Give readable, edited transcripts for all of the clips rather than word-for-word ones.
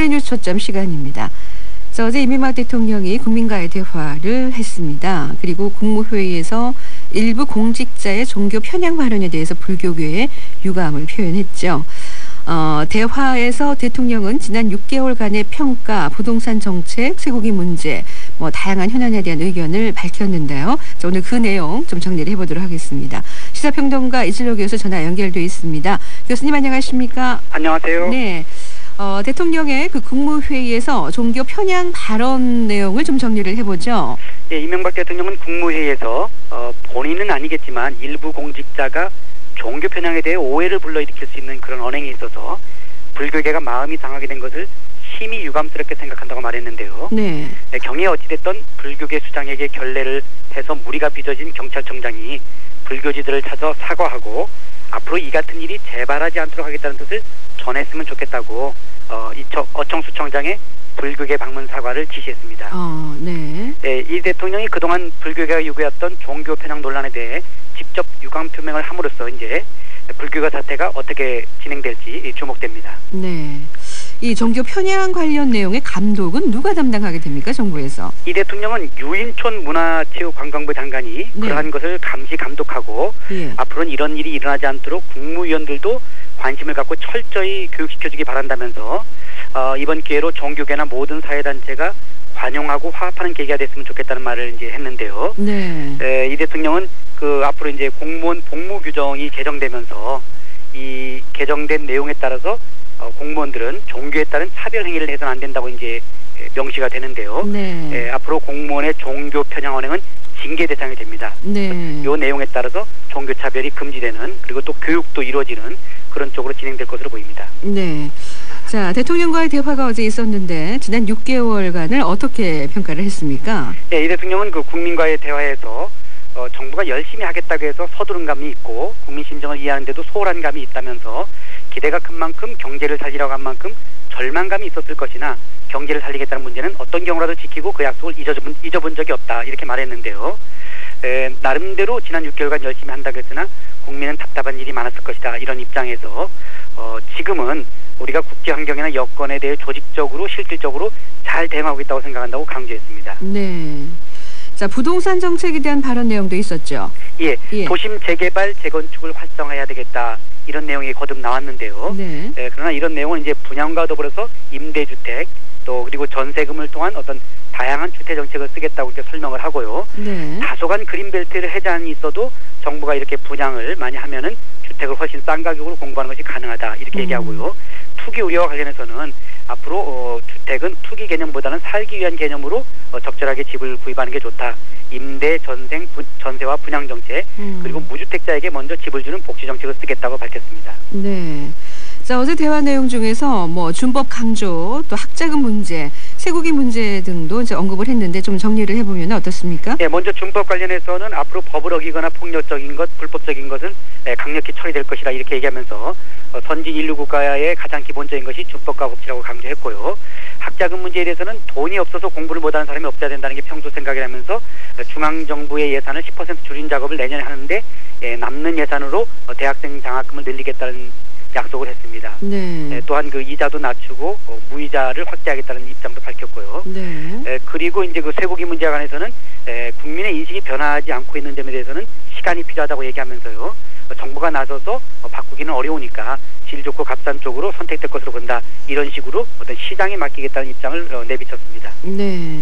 오늘의 뉴스 초점 시간입니다. 어제 이명박 대통령이 국민과의 대화를 했습니다. 그리고 국무회의에서 일부 공직자의 종교 편향 발언에 대해서 불교계에 유감을 표현했죠. 대화에서 대통령은 지난 6개월간의 평가, 부동산 정책, 쇠고기 문제, 다양한 현안에 대한 의견을 밝혔는데요. 오늘 그 내용 좀 정리를 해보도록 하겠습니다. 시사평론가 이진로 교수 전화 연결돼 있습니다. 교수님 안녕하십니까? 안녕하세요. 네. 대통령의 그 국무회의에서 종교 편향 발언 내용을 좀 정리를 해보죠. 예, 이명박 대통령은 국무회의에서 본인은 아니겠지만 일부 공직자가 종교 편향에 대해 오해를 불러일으킬 수 있는 그런 언행이 있어서 불교계가 마음이 상하게 된 것을 심히 유감스럽게 생각한다고 말했는데요. 네. 경에 어찌됐던 불교계 수장에게 결례를 해서 무리가 빚어진 경찰청장이 불교지들을 찾아 사과하고 앞으로 이 같은 일이 재발하지 않도록 하겠다는 뜻을 전했으면 좋겠다고 어청수 청장의 불교계 방문 사과를 지시했습니다. 네. 이 대통령이 그동안 불교계가 요구했던 종교 편향 논란에 대해 직접 유감 표명을 함으로써 이제 불교계 사태가 어떻게 진행될지 주목됩니다. 네. 이 종교 편향 관련 내용의 감독은 누가 담당하게 됩니까, 정부에서? 이 대통령은 유인촌 문화체육관광부 장관이 그러한 것을 감시 감독하고 앞으로는 이런 일이 일어나지 않도록 국무위원들도 관심을 갖고 철저히 교육시켜주기 바란다면서 이번 기회로 종교계나 모든 사회단체가 관용하고 화합하는 계기가 됐으면 좋겠다는 말을 이제 했는데요. 네. 이 대통령은 앞으로 이제 공무원 복무 규정이 개정되면서 이 개정된 내용에 따라서 공무원들은 종교에 따른 차별 행위를 해서는 안 된다고 이제 명시가 되는데요. 네. 앞으로 공무원의 종교 편향 언행은 징계 대상이 됩니다. 네. 이 내용에 따라서 종교 차별이 금지되는 그리고 또 교육도 이루어지는 그런 쪽으로 진행될 것으로 보입니다. 네. 자, 대통령과의 대화가 어제 있었는데 지난 6개월간을 어떻게 평가를 했습니까? 이 대통령은 그 국민과의 대화에서 정부가 열심히 하겠다고 해서 서두른 감이 있고 국민 심정을 이해하는데도 소홀한 감이 있다면서 기대가 큰 만큼 경제를 살리라고 한 만큼 절망감이 있었을 것이나 경제를 살리겠다는 문제는 어떤 경우라도 지키고 그 약속을 잊어본 적이 없다 이렇게 말했는데요. 나름대로 지난 6개월간 열심히 한다고 했으나 국민은 답답한 일이 많았을 것이다 이런 입장에서 지금은 우리가 국제 환경이나 여건에 대해 조직적으로 실질적으로 잘 대응하고 있다고 생각한다고 강조했습니다. 네. 자, 부동산 정책에 대한 발언 내용도 있었죠. 예. 도심 재개발, 재건축을 활성화해야 되겠다. 이런 내용이 거듭 나왔는데요. 네. 그러나 이런 내용은 이제 분양과 더불어서 임대주택 또 그리고 전세금을 통한 어떤 다양한 주택 정책을 쓰겠다고 이렇게 설명을 하고요. 네. 다소간 그린벨트를 해제안이 있어도 정부가 이렇게 분양을 많이 하면은 주택을 훨씬 싼 가격으로 공부하는 것이 가능하다 이렇게 얘기하고요. 투기 우려와 관련해서는 앞으로 주택은 투기 개념보다는 살기 위한 개념으로 적절하게 집을 구입하는 게 좋다. 임대, 전세와 분양 정책 그리고 무주택자에게 먼저 집을 주는 복지 정책을 쓰겠다고 밝혔습니다. 네. 자, 어제 대화 내용 중에서 준법 강조, 또 학자금 문제, 쇠고기 문제 등도 이제 언급을 했는데 좀 정리를 해보면 어떻습니까? 네, 먼저 준법 관련해서는 앞으로 법을 어기거나 폭력적인 것, 불법적인 것은 강력히 처리될 것이라 이렇게 얘기하면서 선진 인류 국가의 가장 기본적인 것이 준법과 법치라고 강조했고요. 학자금 문제에 대해서는 돈이 없어서 공부를 못하는 사람이 없어야 된다는 게 평소 생각이라면서 중앙정부의 예산을 10% 줄인 작업을 내년에 하는데 남는 예산으로 대학생 장학금을 늘리겠다는 약속을 했습니다. 네. 또한 그 이자도 낮추고 무이자를 확대하겠다는 입장도 밝혔고요. 네. 그리고 이제 그 쇠고기 문제에 관해서는 국민의 인식이 변하지 않고 있는 점에 대해서는 시간이 필요하다고 얘기하면서요. 정부가 나서서 바꾸기는 어려우니까 질 좋고 값싼 쪽으로 선택될 것으로 본다. 이런 식으로 어떤 시장에 맡기겠다는 입장을 내비쳤습니다. 네.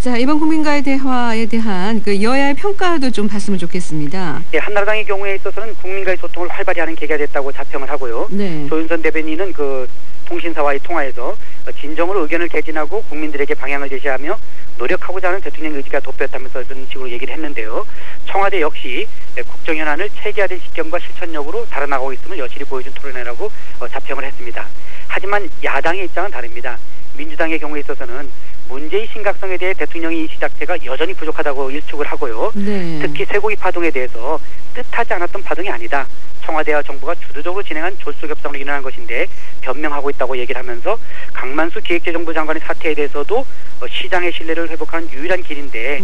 자, 이번 국민과의 대화에 대한 그 여야의 평가도 좀 봤으면 좋겠습니다. 예, 한나라당의 경우에 있어서는 국민과의 소통을 활발히 하는 계기가 됐다고 자평을 하고요. 네. 조윤선 대변인은 그 통신사와의 통화에서 진정으로 의견을 개진하고 국민들에게 방향을 제시하며 노력하고자 하는 대통령 의지가 돋보였다면서 이런 식으로 얘기를 했는데요. 청와대 역시 국정 현안을 체계화된 시점과 실천력으로 다뤄나가고 있음을 여실히 보여준 토론회라고 자평을 했습니다. 하지만 야당의 입장은 다릅니다. 민주당의 경우에 있어서는 문제의 심각성에 대해 대통령의 인식 자체가 여전히 부족하다고 일축을 하고요. 네. 특히 쇠고기 파동에 대해서 뜻하지 않았던 파동이 아니다. 청와대와 정부가 주도적으로 진행한 졸속협상으로 일어난 것인데 변명하고 있다고 얘기를 하면서 강만수 기획재정부 장관의 사태에 대해서도 시장의 신뢰를 회복하는 유일한 길인데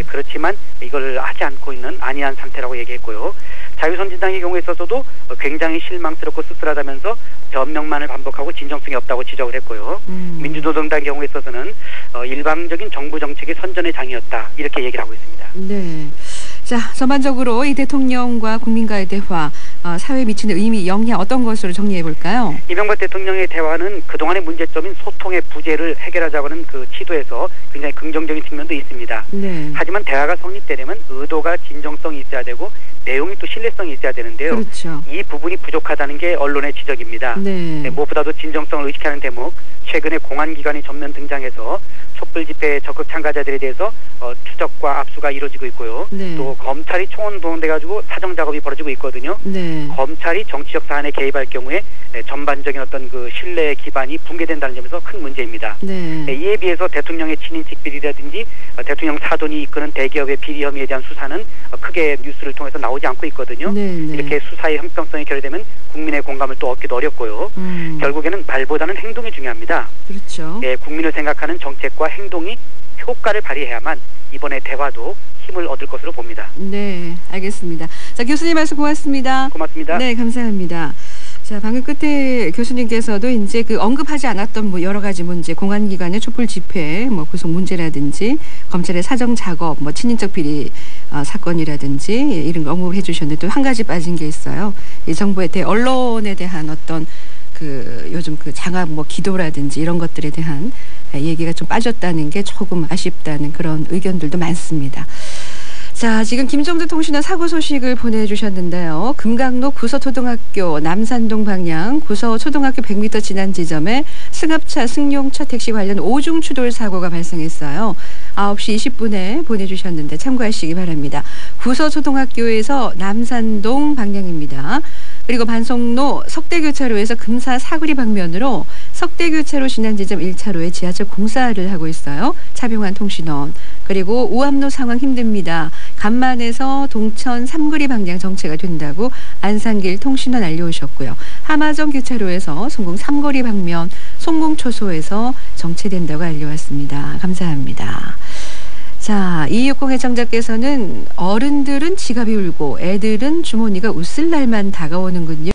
그렇지만 이걸 하지 않고 있는 안이한 상태라고 얘기했고요. 자유선진당의 경우에 있어서도 굉장히 실망스럽고 씁쓸하다면서 변명만을 반복하고 진정성이 없다고 지적을 했고요. 민주노동당의 경우에 있어서는 일방적인 정부 정책의 선전의 장이었다 이렇게 얘기를 하고 있습니다. 네. 자, 전반적으로 이 대통령과 국민과의 대화, 사회에 미치는 의미, 영향 어떤 것으로 정리해 볼까요? 이명박 대통령의 대화는 그동안의 문제점인 소통의 부재를 해결하자고 하는 그 시도에서 굉장히 긍정적인 측면도 있습니다. 네. 하지만 대화가 성립되려면 의도가 진정성이 있어야 되고 내용이 또 신뢰성이 있어야 되는데요. 그렇죠. 이 부분이 부족하다는 게 언론의 지적입니다. 네. 무엇보다도 진정성을 의식하는 대목, 최근에 공안기관이 전면 등장해서 촛불 집회에 적극 참가자들에 대해서 추적과 압수가 이루어지고 있고요. 네. 또 검찰이 총원 동원돼가지고 사정 작업이 벌어지고 있거든요. 네. 검찰이 정치적 사안에 개입할 경우에 전반적인 어떤 그 신뢰 기반이 붕괴된다는 점에서 큰 문제입니다. 네. 이에 비해서 대통령의 친인척 비리라든지 대통령 사돈이 이끄는 대기업의 비리 혐의에 대한 수사는 크게 뉴스를 통해서 나오지 않고 있거든요. 네. 네. 이렇게 수사의 형평성이 결여되면 국민의 공감을 또 얻기도 어렵고요. 결국에는 말보다는 행동이 중요합니다. 그렇죠. 국민을 생각하는 정책과 행동이 효과를 발휘해야만 이번에 대화도 힘을 얻을 것으로 봅니다. 네, 알겠습니다. 자, 교수님 말씀 고맙습니다. 고맙습니다. 네, 감사합니다. 자, 방금 끝에 교수님께서도 이제 그 언급하지 않았던 뭐 여러 가지 문제, 공안기관의 촛불 집회, 뭐 구속 문제라든지 검찰의 사정 작업, 뭐 친인척 비리 사건이라든지 이런 거 언급해 주셨는데 또 한 가지 빠진 게 있어요. 이 정부의 언론에 대한 어떤 그 요즘 그 장악 뭐 기도라든지 이런 것들에 대한 얘기가 좀 빠졌다는 게 조금 아쉽다는 그런 의견들도 많습니다. 자, 지금 김정두 통신원 사고 소식을 보내주셨는데요. 금강로 구서초등학교 남산동 방향 구서초등학교 100m 지난 지점에 승합차, 승용차, 택시 관련 오중 추돌 사고가 발생했어요. 9시 20분에 보내주셨는데 참고하시기 바랍니다. 구서초등학교에서 남산동 방향입니다. 그리고 반송로 석대교차로에서 금사 사거리 방면으로 석대교차로 지난 지점 1차로에 지하철 공사를 하고 있어요. 차병환 통신원. 그리고 우암로 상황 힘듭니다. 간만에서 동천 삼거리 방향 정체가 된다고 안산길 통신원 알려오셨고요. 하마정 교차로에서 송공 삼거리 방면 송공초소에서 정체된다고 알려왔습니다. 감사합니다. 자, 260 애청자께서는 어른들은 지갑이 울고 애들은 주머니가 웃을 날만 다가오는군요.